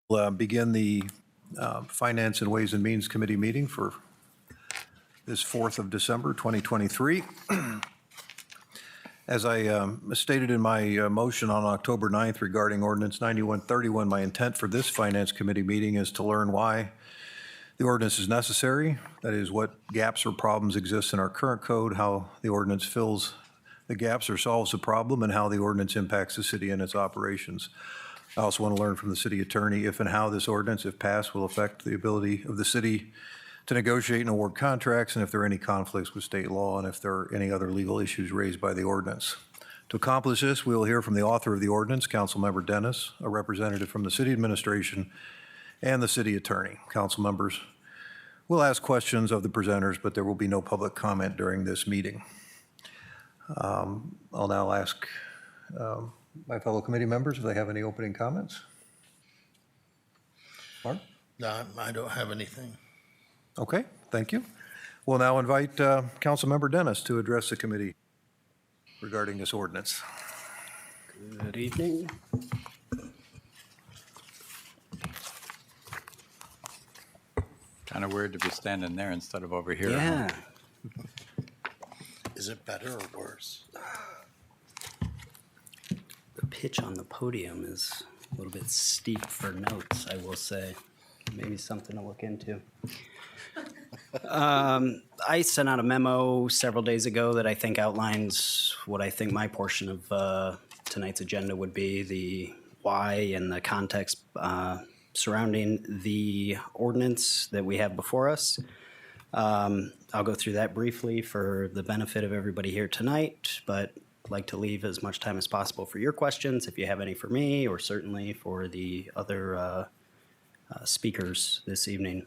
Begin the Finance and Ways and Means Committee meeting for this 4th of December, 2023. As I stated in my motion on October 9th regarding Ordinance 9131, my intent for this Finance Committee meeting is to learn why the ordinance is necessary, that is, what gaps or problems exist in our current code, how the ordinance fills the gaps or solves the problem, and how the ordinance impacts the city and its operations. I also want to learn from the city attorney if and how this ordinance, if passed, will affect the ability of the city to negotiate and award contracts, and if there are any conflicts with state law, and if there are any other legal issues raised by the ordinance. To accomplish this, we will hear from the author of the ordinance, Councilmember Dennis, a representative from the city administration, and the city attorney. Council members will ask questions of the presenters, but there will be no public comment during this meeting. I'll now ask my fellow committee members if they have any opening comments. Mark? No, I don't have anything. Okay, thank you. We'll now invite Councilmember Dennis to address the committee regarding this ordinance. Good evening. Kind of weird to be standing there instead of over here. Yeah. Is it better or worse? The pitch on the podium is a little bit steep for notes, I will say. Maybe something to look into. I sent out a memo several days ago that I think outlines what I think my portion of tonight's agenda would be, the why and the context surrounding the ordinance that we have before us. I'll go through that briefly for the benefit of everybody here tonight, but I'd like to leave as much time as possible for your questions, if you have any for me, or certainly for the other speakers this evening.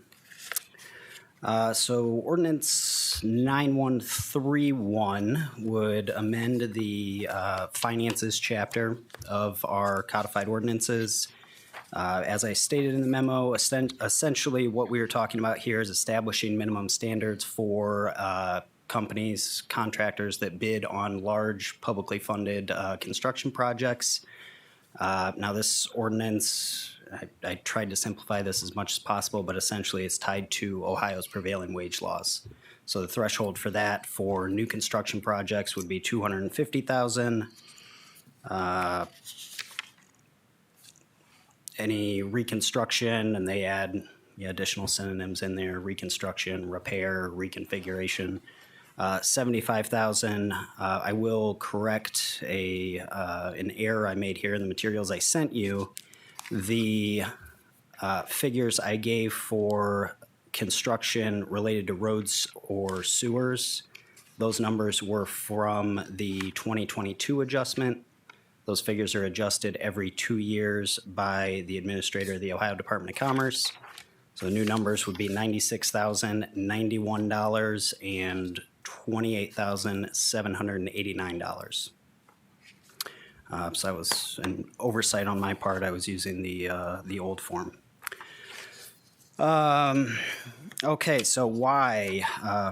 So Ordinance 9131 would amend the finances chapter of our codified ordinances. As I stated in the memo, essentially what we are talking about here is establishing minimum standards for companies, contractors that bid on large publicly funded construction projects. Now this ordinance, I tried to simplify this as much as possible, but essentially it's tied to Ohio's prevailing wage laws. So the threshold for that for new construction projects would be $250,000. Any reconstruction, and they add additional synonyms in there: reconstruction, repair, reconfiguration. $75,000. I will correct an error I made here in the materials I sent you. The figures I gave for construction related to roads or sewers, those numbers were from the 2022 adjustment. Those figures are adjusted every 2 years by the administrator of the Ohio Department of Commerce. So the new numbers would be $96,091 and $28,789. So that was an oversight on my part. I was using the old form. Okay, so why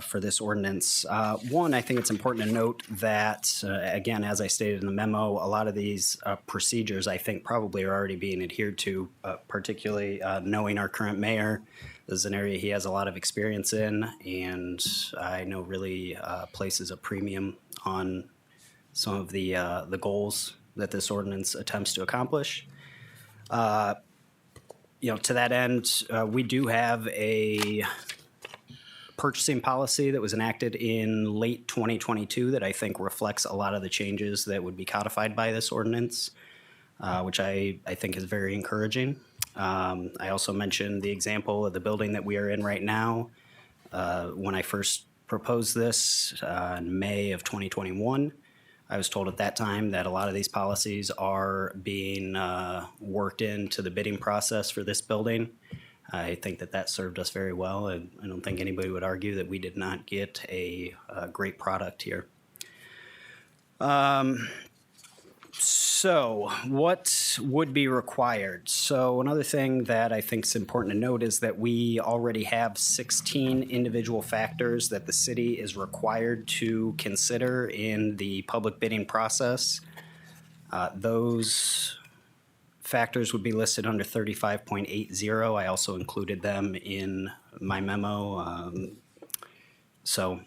for this ordinance? One, I think it's important to note that, again, as I stated in the memo, a lot of these procedures I think probably are already being adhered to, particularly knowing our current mayor. This is an area he has a lot of experience in, and I know really places a premium on some of the goals that this ordinance attempts to accomplish. To that end, we do have a purchasing policy that was enacted in late 2022 that I think reflects a lot of the changes that would be codified by this ordinance, which I think is very encouraging. I also mentioned the example of the building that we are in right now. When I first proposed this in May of 2021, I was told at that time that a lot of these policies are being worked into the bidding process for this building. I think that served us very well. I don't think anybody would argue that we did not get a great product here. So what would be required? So another thing that I think is important to note is that we already have 16 individual factors that the city is required to consider in the public bidding process. Those factors would be listed under 35.80. I also included them in my memo. So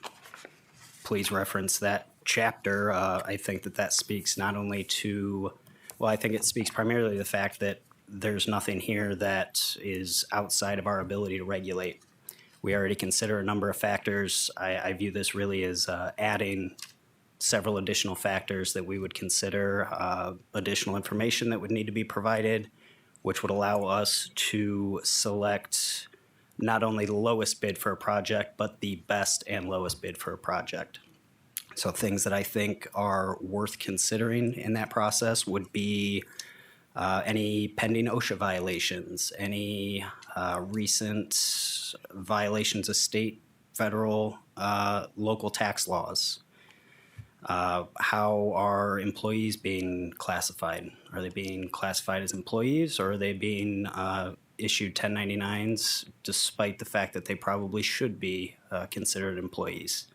please reference that chapter. I think that that speaks not only to, well, I think it speaks primarily to the fact that there's nothing here that is outside of our ability to regulate. We already consider a number of factors. I view this really as adding several additional factors that we would consider, additional information that would need to be provided, which would allow us to select not only the lowest bid for a project, but the best and lowest bid for a project. So things that I think are worth considering in that process would be any pending OSHA violations, any recent violations of state, federal, local tax laws. How are employees being classified? Are they being classified as employees, or are they being issued 1099s despite the fact that they probably should be considered employees?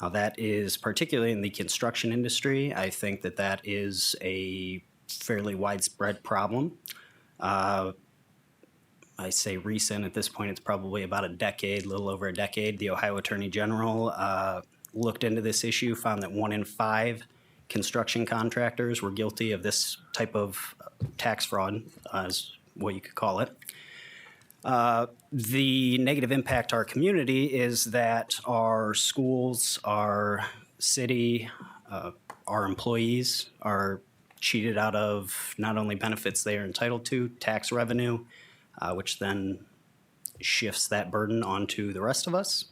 Now, that is particularly in the construction industry. I think that that is a fairly widespread problem. I say recent, at this point it's probably about a decade, a little over a decade. The Ohio Attorney General looked into this issue, found that 1 in 5 construction contractors were guilty of this type of tax fraud, is what you could call it. The negative impact to our community is that our schools, our city, our employees are cheated out of not only benefits they are entitled to, tax revenue, which then shifts that burden onto the rest of us.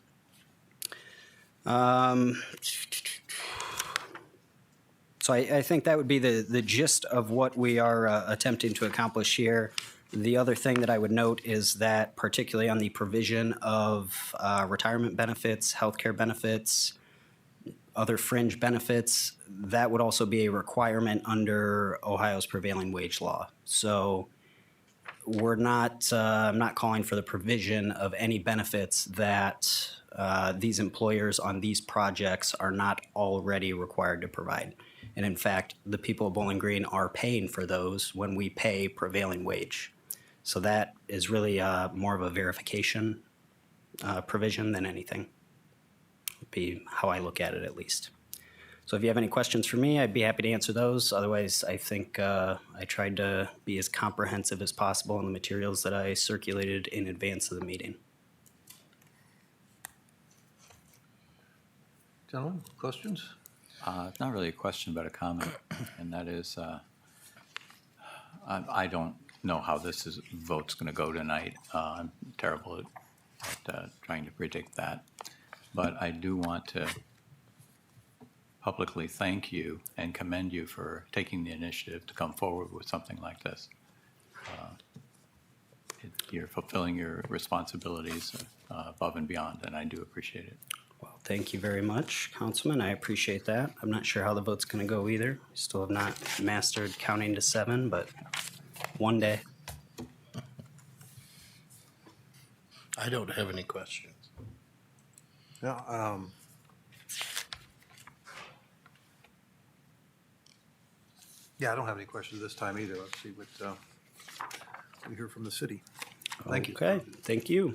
So I think that would be the gist of what we are attempting to accomplish here. The other thing that I would note is that particularly on the provision of retirement benefits, healthcare benefits, other fringe benefits, that would also be a requirement under Ohio's prevailing wage law. So we're not, I'm not calling for the provision of any benefits that these employers on these projects are not already required to provide. And in fact, the people of Bowling Green are paying for those when we pay prevailing wage. So that is really more of a verification provision than anything. Would be how I look at it, at least. So if you have any questions for me, I'd be happy to answer those. Otherwise, I think I tried to be as comprehensive as possible in the materials that I circulated in advance of the meeting. Gentlemen, questions? It's not really a question, but a comment, and that is, I don't know how this vote's going to go tonight. I'm terrible at trying to predict that. But I do want to publicly thank you and commend you for taking the initiative to come forward with something like this. You're fulfilling your responsibilities above and beyond, and I do appreciate it. Well, thank you very much, Councilman. I appreciate that. I'm not sure how the vote's going to go either. Still have not mastered counting to 7, but one day. I don't have any questions. Yeah, yeah, I don't have any questions this time either. Let's see what we hear from the city. Thank you. Okay, thank you.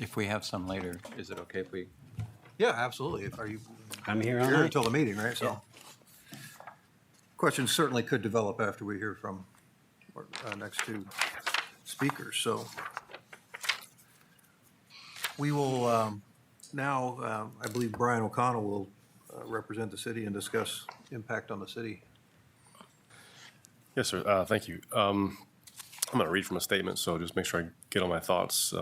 If we have some later, is it okay if we? Yeah, absolutely. Are you I'm here all here night. until the meeting, right? So questions certainly could develop after we hear from our next two speakers. So we will now, I believe Brian O'Connell will represent the city and discuss impact on the city. Yes, sir. Thank you. I'm going to read from a statement, so just make sure I get all my thoughts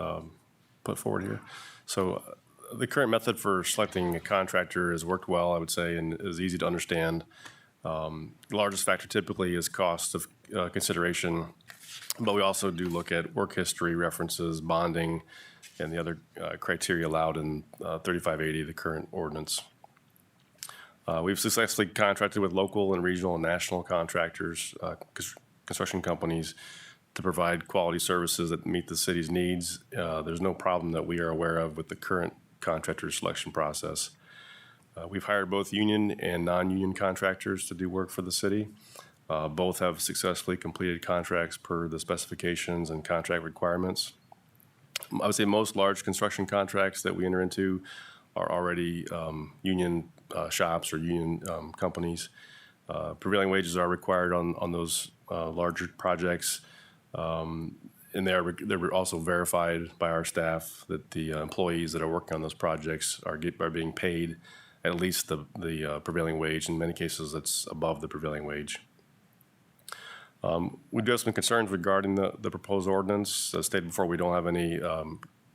put forward here. So the current method for selecting a contractor has worked well, I would say, and is easy to understand. The largest factor typically is cost of consideration, but we also do look at work history, references, bonding, and the other criteria allowed in 3580, the current ordinance. We've successfully contracted with local and regional and national contractors, construction companies, to provide quality services that meet the city's needs. There's no problem that we are aware of with the current contractor selection process. We've hired both union and non-union contractors to do work for the city. Both have successfully completed contracts per the specifications and contract requirements. I would say most large construction contracts that we enter into are already union shops or union companies. Prevailing wages are required on those larger projects, and they're also verified by our staff that the employees that are working on those projects are being paid at least the prevailing wage. In many cases, it's above the prevailing wage. We do have some concerns regarding the proposed ordinance. As stated before, we don't have any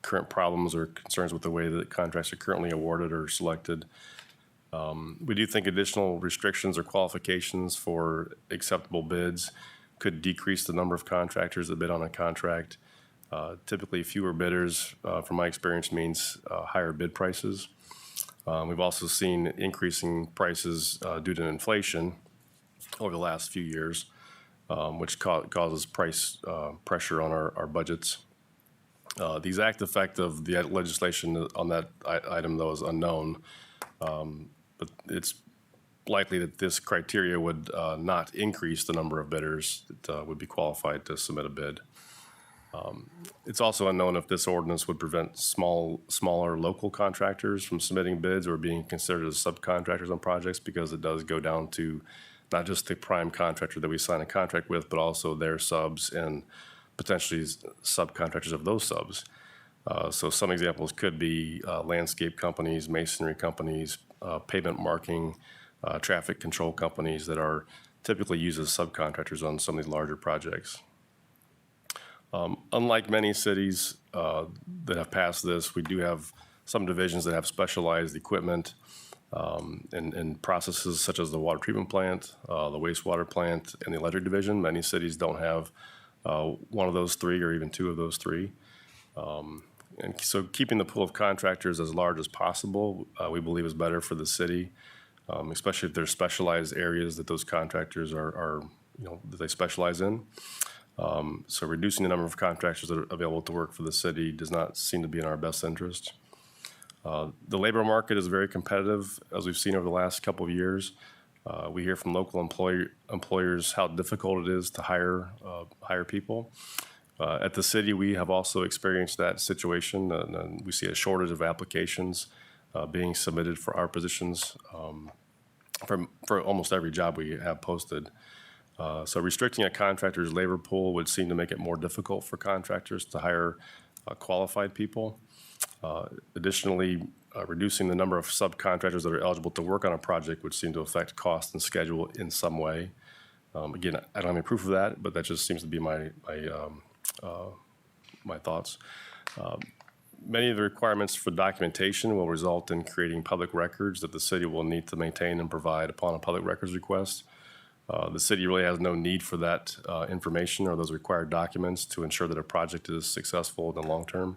current problems or concerns with the way that contracts are currently awarded or selected. We do think additional restrictions or qualifications for acceptable bids could decrease the number of contractors that bid on a contract. Typically, fewer bidders, from my experience, means higher bid prices. We've also seen increasing prices due to inflation over the last few years, which causes price pressure on our budgets. The exact effect of the legislation on that item, though, is unknown. But it's likely that this criteria would not increase the number of bidders that would be qualified to submit a bid. It's also unknown if this ordinance would prevent smaller local contractors from submitting bids or being considered as subcontractors on projects, because it does go down to not just the prime contractor that we sign a contract with, but also their subs and potentially subcontractors of those subs. So some examples could be landscape companies, masonry companies, pavement marking, traffic control companies that are typically used as subcontractors on some of these larger projects. Unlike many cities that have passed this, we do have some divisions that have specialized equipment and processes such as the water treatment plant, the wastewater plant, and the electric division. Many cities don't have one of those three or even two of those three. And so keeping the pool of contractors as large as possible, we believe is better for the city, especially if there's specialized areas that those contractors are that they specialize in. So reducing the number of contractors that are available to work for the city does not seem to be in our best interest. The labor market is very competitive, as we've seen over the last couple of years. We hear from local employers how difficult it is to hire people. At the city, we have also experienced that situation, and we see a shortage of applications being submitted for our positions for almost every job we have posted. So restricting a contractor's labor pool would seem to make it more difficult for contractors to hire qualified people. Additionally, reducing the number of subcontractors that are eligible to work on a project would seem to affect cost and schedule in some way. Again, I don't have any proof of that, but that just seems to be my thoughts. Many of the requirements for documentation will result in creating public records that the city will need to maintain and provide upon a public records request. The city really has no need for that information or those required documents to ensure that a project is successful in the long term.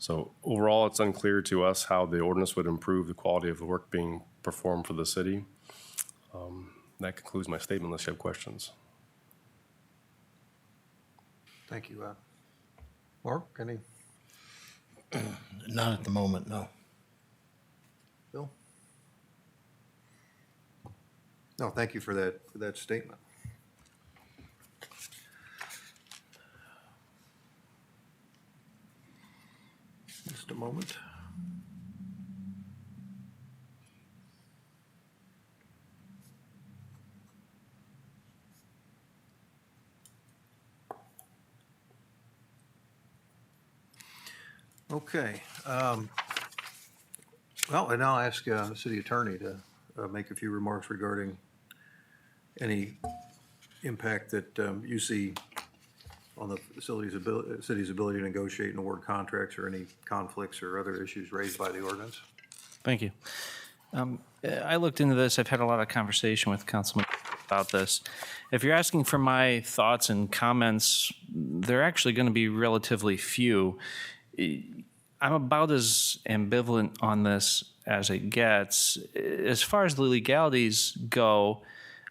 So overall, it's unclear to us how the ordinance would improve the quality of the work being performed for the city. That concludes my statement unless you have questions. Thank you. Mark, any? Not at the moment, no. Bill? No, thank you for that statement. Just a moment. Okay. Well, and I'll ask the city attorney to make a few remarks regarding any impact that you see on the city's ability to negotiate and award contracts, or any conflicts or other issues raised by the ordinance. Thank you. I looked into this. I've had a lot of conversation with Councilman about this. If you're asking for my thoughts and comments, they're actually going to be relatively few. I'm about as ambivalent on this as it gets. As far as the legalities go,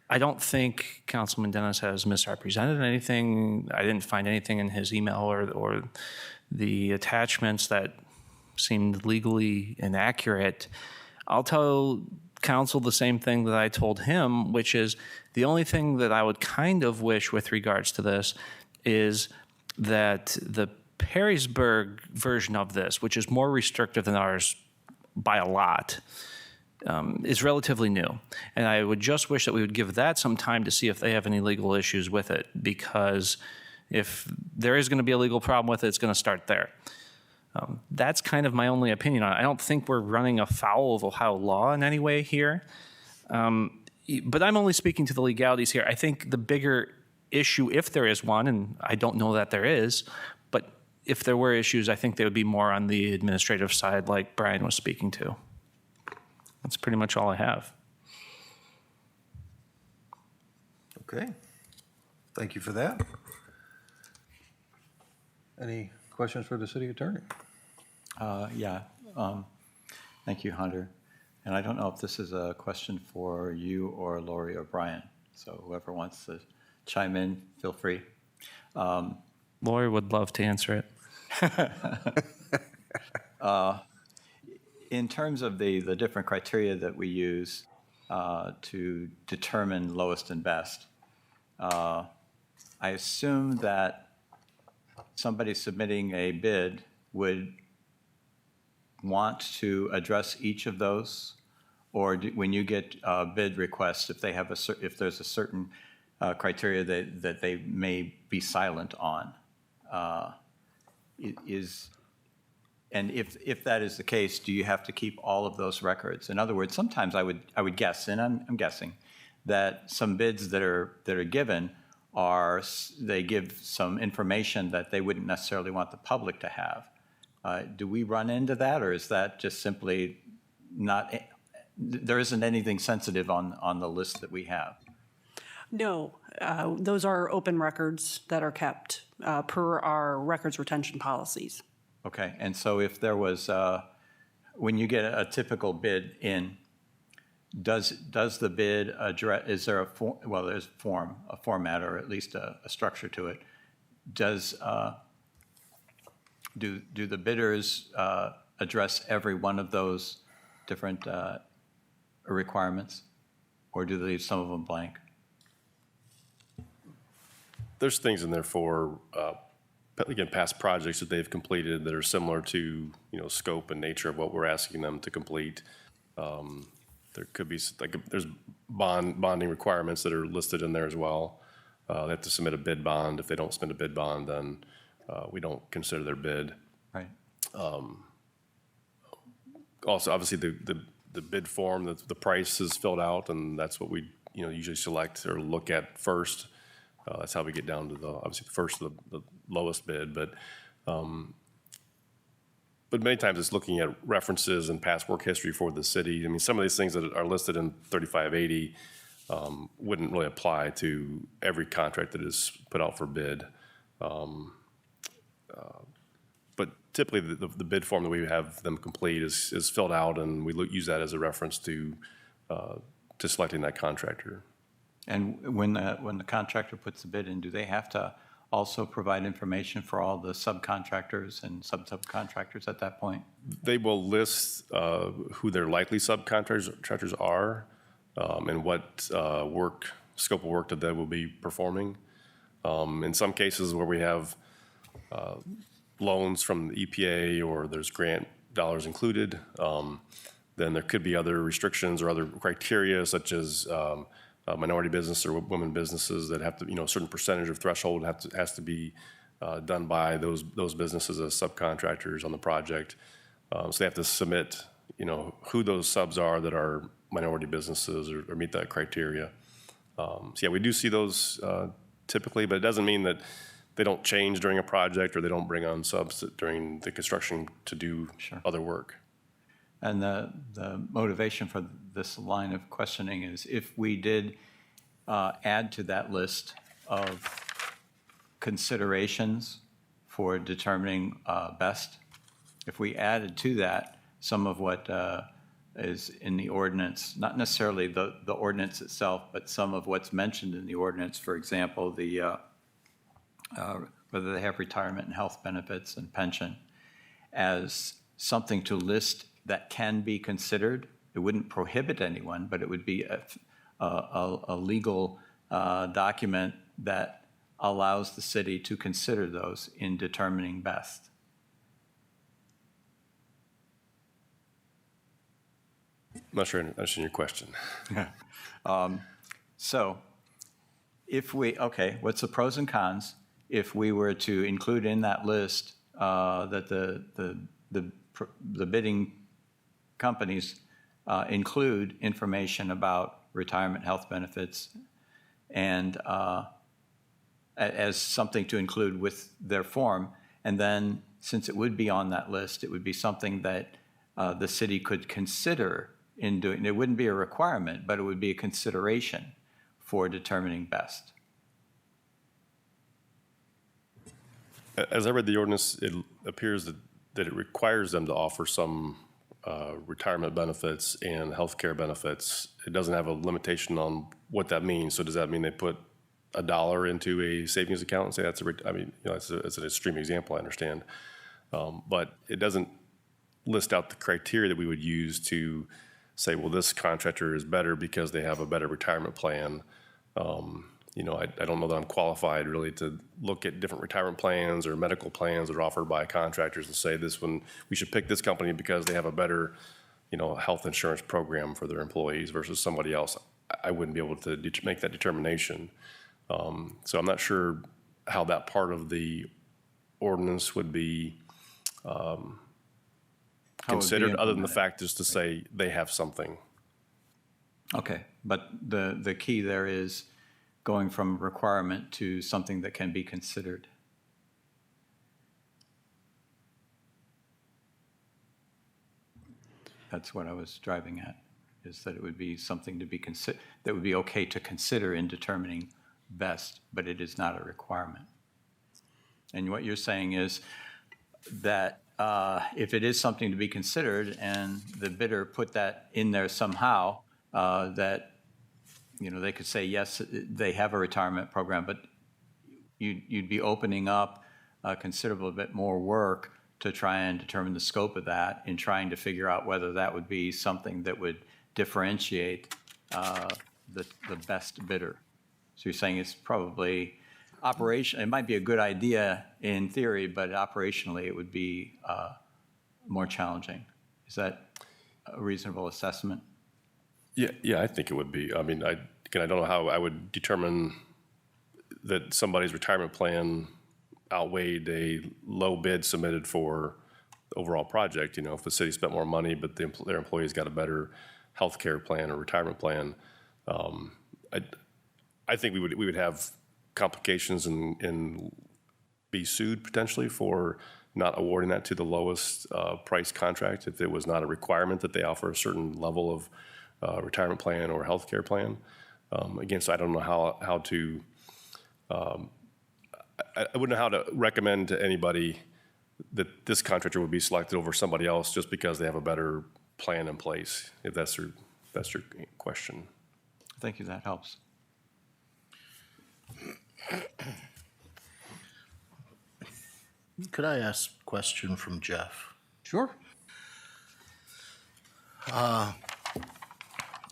I don't think Councilman Dennis has misrepresented anything. I didn't find anything in his email or the attachments that seemed legally inaccurate. I'll tell counsel the same thing that I told him, which is the only thing that I would kind of wish with regards to this is that the Perrysburg version of this, which is more restrictive than ours by a lot, is relatively new. And I would just wish that we would give that some time to see if they have any legal issues with it, because if there is going to be a legal problem with it, it's going to start there. That's kind of my only opinion on it. I don't think we're running afoul of Ohio law in any way here. But I'm only speaking to the legalities here. I think the bigger issue, if there is one, and I don't know that there is, but if there were issues, I think they would be more on the administrative side like Brian was speaking to. That's pretty much all I have. Okay. Thank you for that. Any questions for the city attorney? Yeah, thank you, Hunter. And I don't know if this is a question for you or Lori or Brian. So whoever wants to chime in, feel free. Lori would love to answer it. In terms of the different criteria that we use to determine lowest and best, I assume that somebody submitting a bid would want to address each of those? Or when you get bid requests, if they have if there's a certain criteria that they may be silent on, and if that is the case, do you have to keep all of those records? In other words, sometimes I would guess, and I'm guessing, that some bids that are given they give some information that they wouldn't necessarily want the public to have. Do we run into that, or is that just simply not? There isn't anything sensitive on the list that we have. No, those are open records that are kept per our records retention policies. Okay, and so if there was, when you get a typical bid in, does the bid address, is there there's a format, or at least a structure to it. Do the bidders address every one of those different requirements, or do they leave some of them blank? There's things in there for, again, past projects that they've completed that are similar to, scope and nature of what we're asking them to complete. There could be, there's bonding requirements that are listed in there as well. They have to submit a bid bond. If they don't submit a bid bond, then we don't consider their bid. Right. Also, obviously, the bid form, the price is filled out, and that's what we, usually select or look at first. That's how we get down to obviously the lowest bid, but many times it's looking at references and past work history for the city. I mean, some of these things that are listed in 3580 wouldn't really apply to every contract that is put out for bid. But typically the bid form that we have them complete is filled out, and we use that as a reference to selecting that contractor. And when the contractor puts the bid in, do they have to also provide information for all the subcontractors and subcontractors at that point? They will list who their likely subcontractors are, and what scope of work that they will be performing. In some cases where we have loans from the EPA or there's grant dollars included, then there could be other restrictions or other criteria, such as minority business or women businesses that have to, a certain percentage of threshold has to be done by those businesses as subcontractors on the project. So they have to submit, who those subs are that are minority businesses or meet that criteria. So yeah, we do see those typically, but it doesn't mean that they don't change during a project or they don't bring on subs during the construction to do other work. And the motivation for this line of questioning is if we did add to that list of considerations for determining best, if we added to that some of what is in the ordinance, not necessarily the ordinance itself, but some of what's mentioned in the ordinance, for example, whether they have retirement and health benefits and pension, as something to list that can be considered. it wouldn't prohibit anyone, but it would be a legal document that allows the city to consider those in determining best. I'm not sure I understand your question. So if we, okay, what's the pros and cons if we were to include in that list that the bidding companies include information about retirement health benefits and as something to include with their form. And then since it would be on that list, it would be something that the city could consider in doing. It wouldn't be a requirement, but it would be a consideration for determining best. As I read the ordinance, it appears that it requires them to offer some retirement benefits and healthcare benefits. It doesn't have a limitation on what that means. So does that mean they put $1 into a savings account and say that's that's an extreme example, I understand. But it doesn't list out the criteria that we would use to say, well, this contractor is better because they have a better retirement plan. I don't know that I'm qualified really to look at different retirement plans or medical plans that are offered by contractors and say this one, we should pick this company because they have a better, health insurance program for their employees versus somebody else. I wouldn't be able to make that determination. So I'm not sure how that part of the ordinance would be considered, other than the fact just to say they have something. Okay, but the key there is going from requirement to something that can be considered. That's what I was driving at, is that it would be something to be that would be okay to consider in determining best, but it is not a requirement. And what you're saying is that if it is something to be considered and the bidder put that in there somehow, that they could say, yes, they have a retirement program, but you'd be opening up a considerable bit more work to try and determine the scope of that and trying to figure out whether that would be something that would differentiate the best bidder. So you're saying it's probably it might be a good idea in theory, but operationally it would be more challenging. Is that a reasonable assessment? Yeah, I think it would be. I mean, I don't know how I would determine that somebody's retirement plan outweighed a low bid submitted for the overall project. If the city spent more money, but their employees got a better health care plan or retirement plan, I think we would have complications and be sued potentially for not awarding that to the lowest price contract if it was not a requirement that they offer a certain level of retirement plan or health care plan. Again, so I don't know how to, I wouldn't know how to recommend to anybody that this contractor would be selected over somebody else just because they have a better plan in place, if that's your question. Thank you, that helps. Could I ask a question from Jeff? Sure.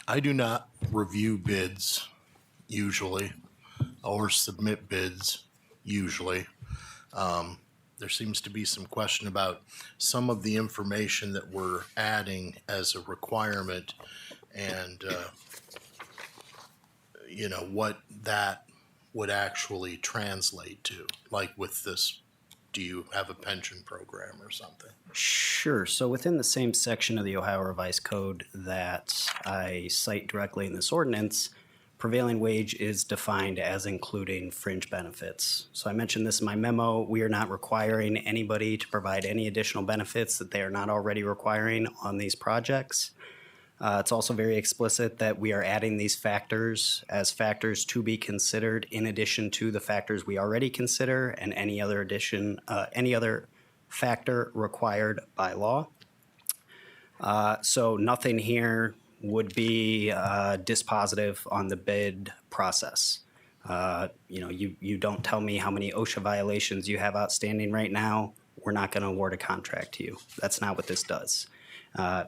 I do not review bids usually or submit bids usually. There seems to be some question about some of the information that we're adding as a requirement and, what that would actually translate to, like with this. Do you have a pension program or something? Sure. So within the same section of the Ohio Revised Code that I cite directly in this ordinance, prevailing wage is defined as including fringe benefits. So I mentioned this in my memo. We are not requiring anybody to provide any additional benefits that they are not already requiring on these projects. It's also very explicit that we are adding these factors as factors to be considered in addition to the factors we already consider and any other factor required by law. So nothing here would be dispositive on the bid process. You don't tell me how many OSHA violations you have outstanding right now. We're not going to award a contract to you. That's not what this does.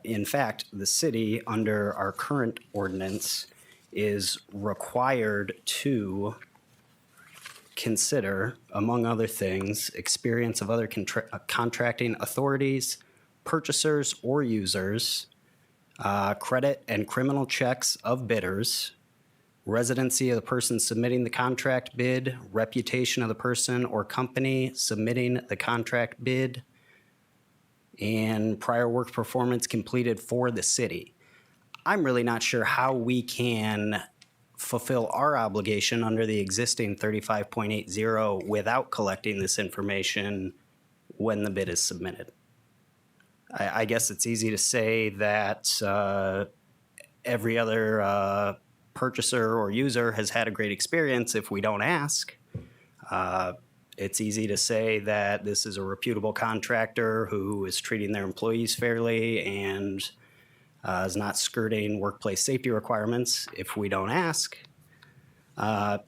In fact, the city, under our current ordinance, is required to consider, among other things, experience of other contracting authorities, purchasers or users, credit and criminal checks of bidders, residency of the person submitting the contract bid, reputation of the person or company submitting the contract bid, and prior work performance completed for the city. I'm really not sure how we can fulfill our obligation under the existing 35.80 without collecting this information when the bid is submitted. I guess it's easy to say that every other purchaser or user has had a great experience if we don't ask. It's easy to say that this is a reputable contractor who is treating their employees fairly and is not skirting workplace safety requirements if we don't ask.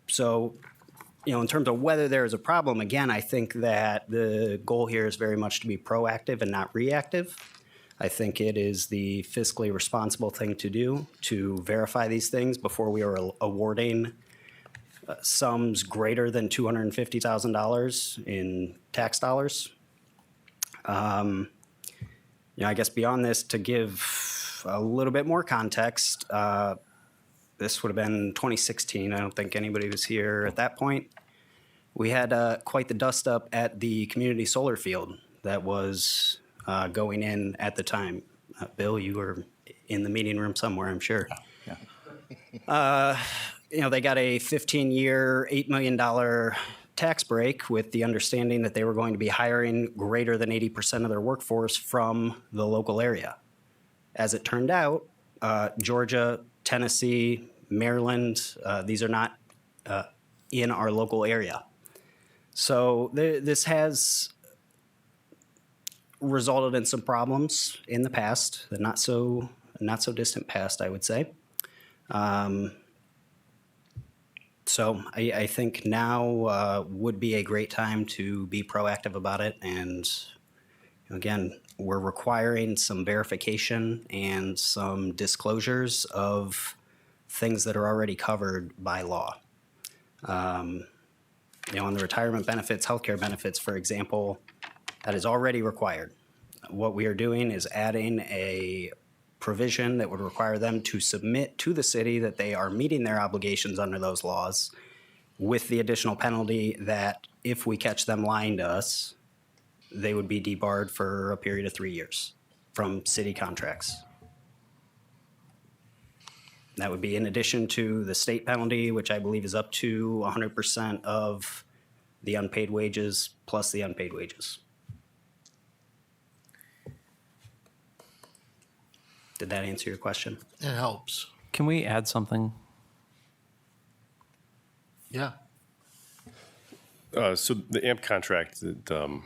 So, in terms of whether there is a problem, again, I think that the goal here is very much to be proactive and not reactive. I think it is the fiscally responsible thing to do to verify these things before we are awarding sums greater than $250,000 in tax dollars. I guess beyond this, to give a little bit more context, this would have been 2016. I don't think anybody was here at that point. We had quite the dust up at the community solar field that was going in at the time. Bill, you were in the meeting room somewhere, I'm sure. Yeah. They got a 15-year, $8 million tax break with the understanding that they were going to be hiring greater than 80% of their workforce from the local area. As it turned out, Georgia, Tennessee, Maryland, these are not in our local area. So this has resulted in some problems in the past, the not so distant past, I would say. So I think now would be a great time to be proactive about it. And again, we're requiring some verification and some disclosures of things that are already covered by law. On the retirement benefits, healthcare benefits, for example, that is already required. What we are doing is adding a provision that would require them to submit to the city that they are meeting their obligations under those laws, with the additional penalty that if we catch them lying to us, they would be debarred for a period of 3 years from city contracts. That would be in addition to the state penalty, which I believe is up to 100% of the unpaid wages plus the unpaid wages. Did that answer your question? It helps. Can we add something? Yeah. So the AMP contract that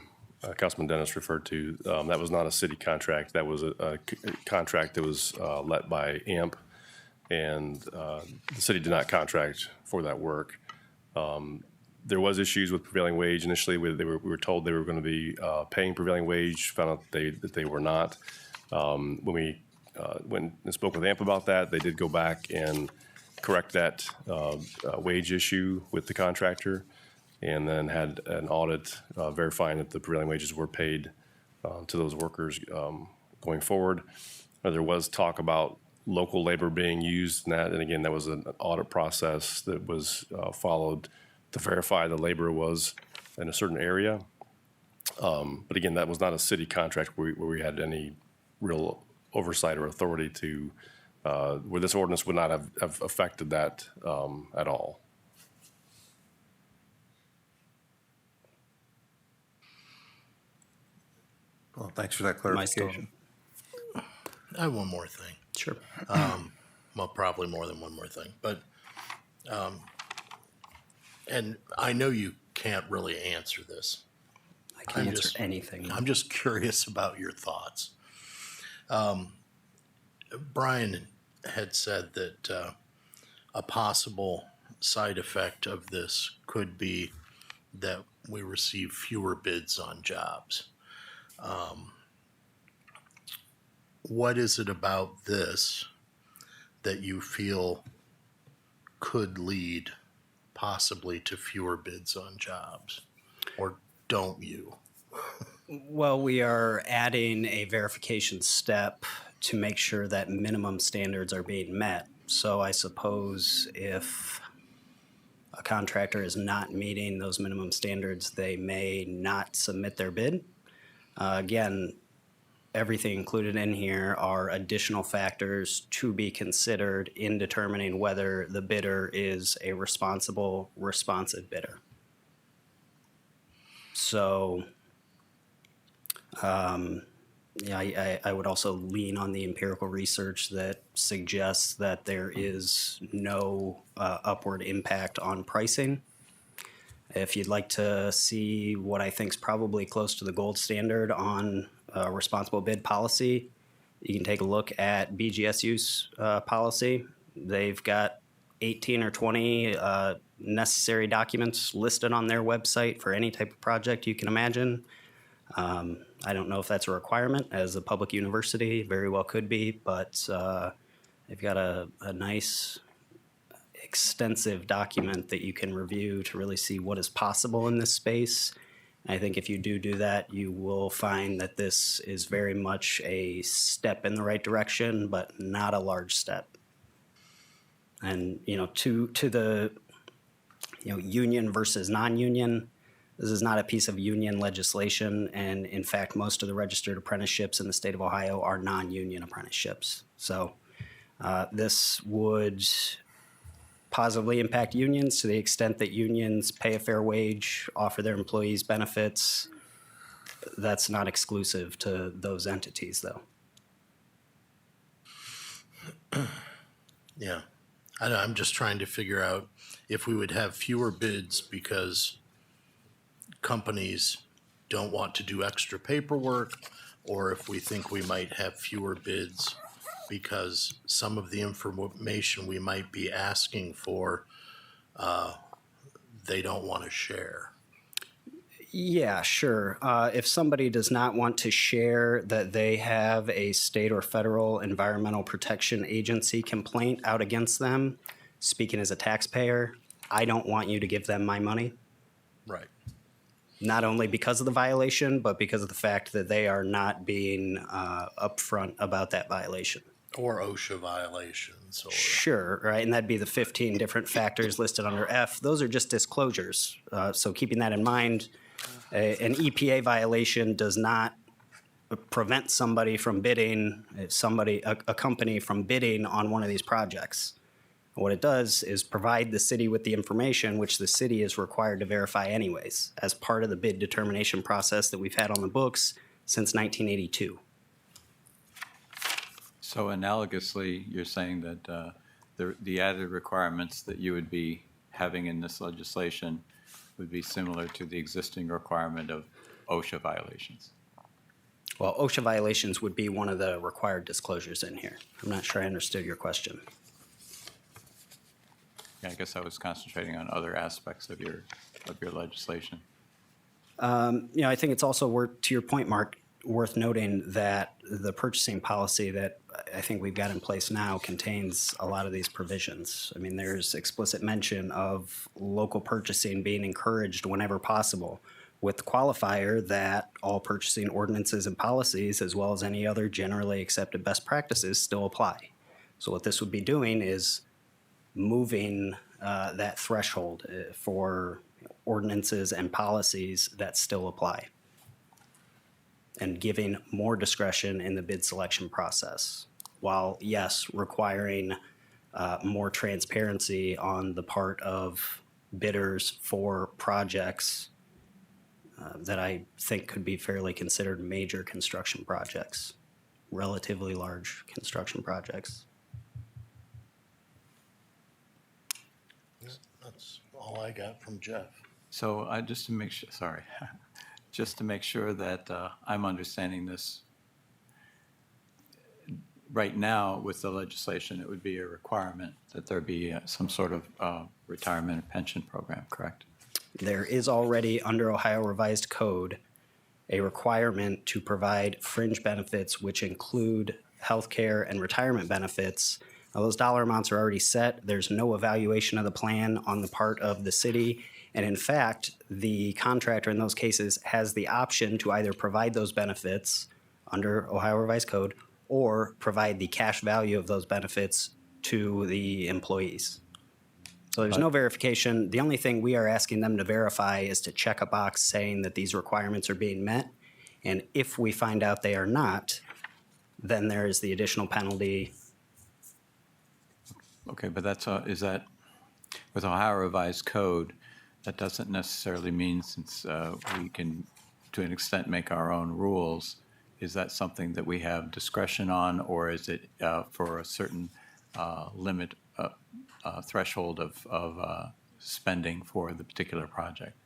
Councilman Dennis referred to, that was not a city contract. That was a contract that was let by AMP, and the city did not contract for that work. There was issues with prevailing wage initially. We were told they were going to be paying prevailing wage, found out that they were not. When we went and spoke with AMP about that, they did go back and correct that wage issue with the contractor, and then had an audit verifying that the prevailing wages were paid to those workers going forward. There was talk about local labor being used in that, and again, that was an audit process that was followed to verify the labor was in a certain area. But again, that was not a city contract where we had any real oversight or authority to, where this ordinance would not have affected that at all. Well, thanks for that Am I still- clarification. I have one more thing. Sure. Well, probably more than one more thing, but, and I know you can't really answer this. I can I'm answer just- anything. I'm just curious about your thoughts. Brian had said that a possible side effect of this could be that we receive fewer bids on jobs. what is it about this that you feel could lead possibly to fewer bids on jobs? Or don't you? Well, we are adding a verification step to make sure that minimum standards are being met. So I suppose if a contractor is not meeting those minimum standards, they may not submit their bid. Again, everything included in here are additional factors to be considered in determining whether the bidder is a responsible, responsive bidder. So, yeah, I would also lean on the empirical research that suggests that there is no upward impact on pricing. If you'd like to see what I think is probably close to the gold standard on responsible bid policy, you can take a look at BGSU's policy. They've got 18 or 20 necessary documents listed on their website for any type of project you can imagine. I don't know if that's a requirement as a public university, very well could be, but they've got a nice extensive document that you can review to really see what is possible in this space. I think if you do that, you will find that this is very much a step in the right direction, but not a large step. And, to the, union versus non-union, this is not a piece of union legislation. And in fact, most of the registered apprenticeships in the state of Ohio are non-union apprenticeships. So this would positively impact unions to the extent that unions pay a fair wage, offer their employees benefits. That's not exclusive to those entities, though. Yeah. I know, I'm just trying to figure out if we would have fewer bids because companies don't want to do extra paperwork, or if we think we might have fewer bids because some of the information we might be asking for, they don't want to share. Yeah, sure. If somebody does not want to share that they have a state or federal environmental protection agency complaint out against them, speaking as a taxpayer, I don't want you to give them my money. Right. Not only because of the violation, but because of the fact that they are not being upfront about that violation. Or OSHA violations. Or Sure, right, and that'd be the 15 different factors listed under F. Those are just disclosures. So keeping that in mind, an EPA violation does not prevent somebody from bidding, a company from bidding on one of these projects. What it does is provide the city with the information which the city is required to verify anyways, as part of the bid determination process that we've had on the books since 1982. So analogously, you're saying that the added requirements that you would be having in this legislation would be similar to the existing requirement of OSHA violations? Well, OSHA violations would be one of the required disclosures in here. I'm not sure I understood your question. Yeah, I guess I was concentrating on other aspects of your legislation. I think it's also to your point, Mark, worth noting that the purchasing policy that I think we've got in place now contains a lot of these provisions. I mean, there's explicit mention of local purchasing being encouraged whenever possible, with the qualifier that all purchasing ordinances and policies, as well as any other generally accepted best practices, still apply. So what this would be doing is moving that threshold for ordinances and policies that still apply, and giving more discretion in the bid selection process, while, yes, requiring more transparency on the part of bidders for projects that I think could be fairly considered major construction projects, relatively large construction projects. that's all I got from Jeff. So just to make sure, sorry, just to make sure that I'm understanding this, right now with the legislation, it would be a requirement that there be some sort of retirement and pension program, correct? There is already, under Ohio Revised Code, a requirement to provide fringe benefits which include healthcare, and retirement benefits. Now, those dollar amounts are already set. There's no evaluation of the plan on the part of the city. And in fact, the contractor in those cases has the option to either provide those benefits under Ohio Revised Code or provide the cash value of those benefits to the employees. So there's no verification. The only thing we are asking them to verify is to check a box saying that these requirements are being met. And if we find out they are not, then there is the additional penalty. Okay, but is that, with Ohio Revised Code, that doesn't necessarily mean, since we can, to an extent, make our own rules, is that something that we have discretion on, or is it for a certain limit, threshold of spending for the particular project?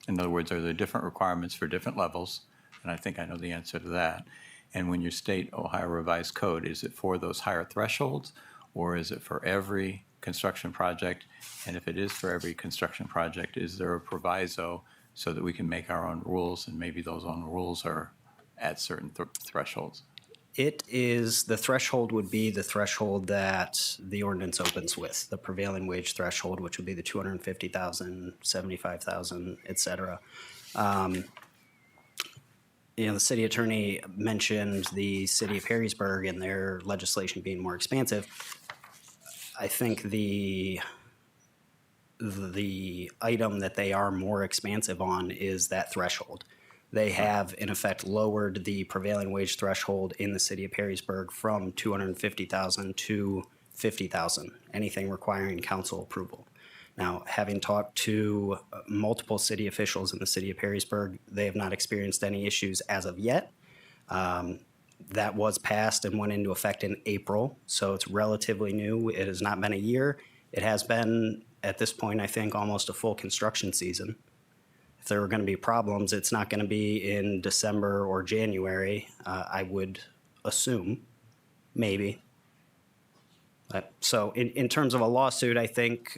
In other words, are there different requirements for different levels? And I think I know the answer to that. And when you state Ohio Revised Code, is it for those higher thresholds, or is it for every construction project? And if it is for every construction project, is there a proviso so that we can make our own rules, and maybe those own rules are at certain thresholds? It is, the threshold would be the threshold that the ordinance opens with, the prevailing wage threshold, which would be the 250,000, 75,000, et cetera. The city attorney mentioned the city of Harrisburg and their legislation being more expansive. I think the item that they are more expansive on is that threshold. They have, in effect, lowered the prevailing wage threshold in the city of Harrisburg from 250,000 to 50,000, anything requiring council approval. Now, having talked to multiple city officials in the city of Harrisburg, they have not experienced any issues as of yet. That was passed and went into effect in April, so it's relatively new. It has not been a year. It has been, at this point, I think, almost a full construction season. If there were going to be problems, it's not going to be in December or January, I would assume, maybe. So in terms of a lawsuit, I think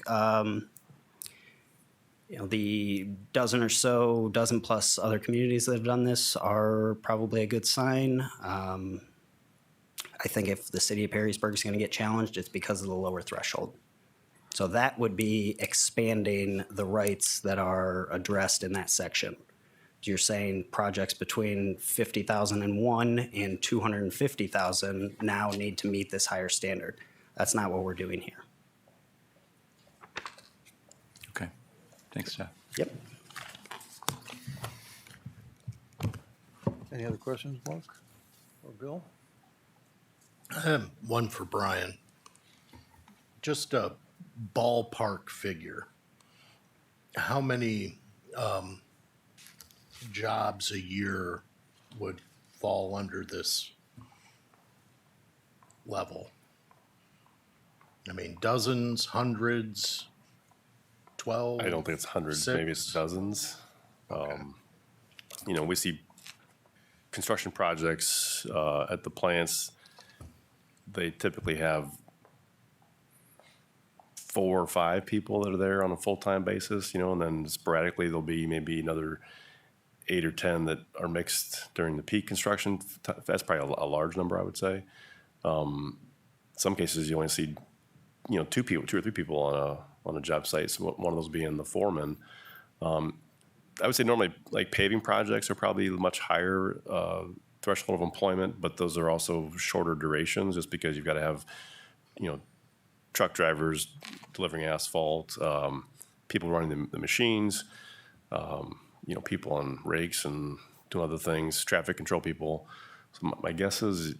the dozen plus other communities that have done this are probably a good sign. I think if the city of Perrysburg is going to get challenged, it's because of the lower threshold. So that would be expanding the rights that are addressed in that section. You're saying projects between 50,001 and 250,000 now need to meet this higher standard. That's not what we're doing here. Okay, thanks, Jeff. Yep. Any other questions, Mark or Bill? I have one for Brian. Just a ballpark figure. How many jobs a year would fall under this level? I mean, dozens, hundreds, 12? I don't think it's hundreds, maybe it's dozens. We see construction projects at the plants, they typically have 4 or 5 people that are there on a full-time basis, and then sporadically there'll be maybe another 8 or 10 that are mixed during the peak construction. That's probably a large number, I would say. Some cases you only see, 2 or 3 people on a job site. So one of those being the foreman. I would say normally like paving projects are probably much higher threshold of employment, but those are also shorter durations just because you've got to have, truck drivers delivering asphalt, people running the machines, people on rakes and doing other things, traffic control people. So my guess is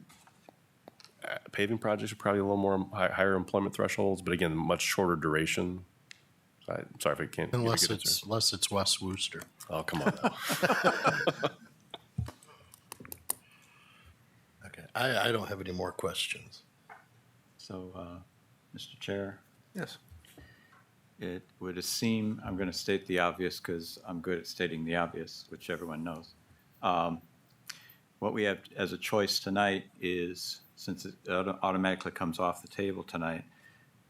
paving projects are probably a little more higher employment thresholds, but again, much shorter duration. I'm sorry if I can't. Unless it's West Wooster. Oh, come on now. Okay, I don't have any more questions. So, Mr. Chair, Yes. it would seem, I'm going to state the obvious because I'm good at stating the obvious, which everyone knows. What we have as a choice tonight is, since it automatically comes off the table tonight,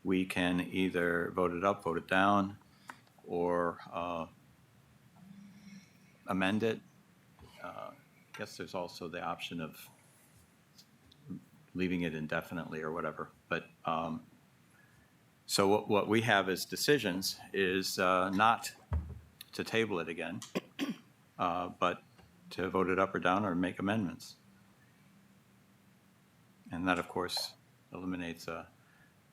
we can either vote it up, vote it down, or amend it. I guess there's also the option of leaving it indefinitely or whatever. But, so what we have as decisions is not to table it again, but to vote it up or down or make amendments. And that, of course, eliminates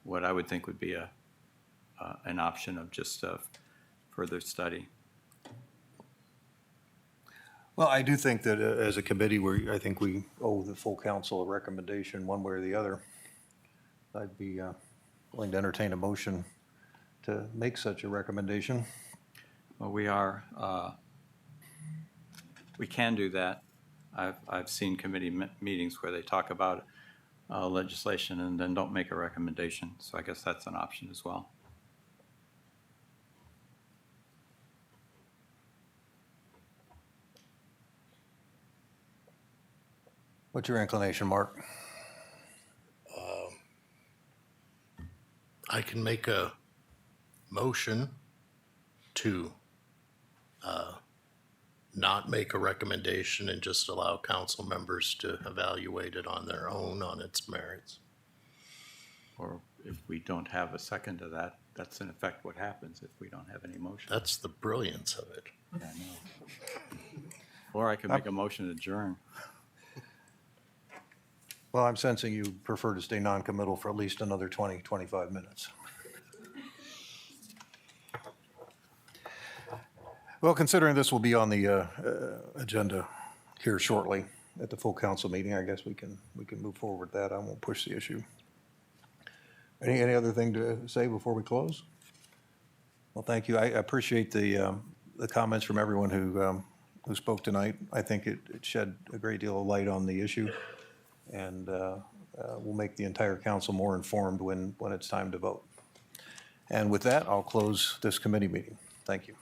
what I would think would be an option of just further study. Well, I do think that as a committee, I think we owe the full council a recommendation one way or the other. I'd be willing to entertain a motion to make such a recommendation. Well, we can do that. I've seen committee meetings where they talk about legislation and then don't make a recommendation. So I guess that's an option as well. What's your inclination, Mark? I can make a motion to not make a recommendation and just allow council members to evaluate it on their own on its merits. Or if we don't have a second to that, that's in effect what happens if we don't have any motion. That's the brilliance of it. Yeah, I know. Or I could make a motion to adjourn. Well, I'm sensing you prefer to stay non-committal for at least another 20, 25 minutes. Well, considering this will be on the agenda here shortly at the full council meeting, I guess we can move forward with that. I won't push the issue. Any other thing to say before we close? Well, thank you. I appreciate the comments from everyone who spoke tonight. I think it shed a great deal of light on the issue, and will make the entire council more informed when it's time to vote. And with that, I'll close this committee meeting. Thank you.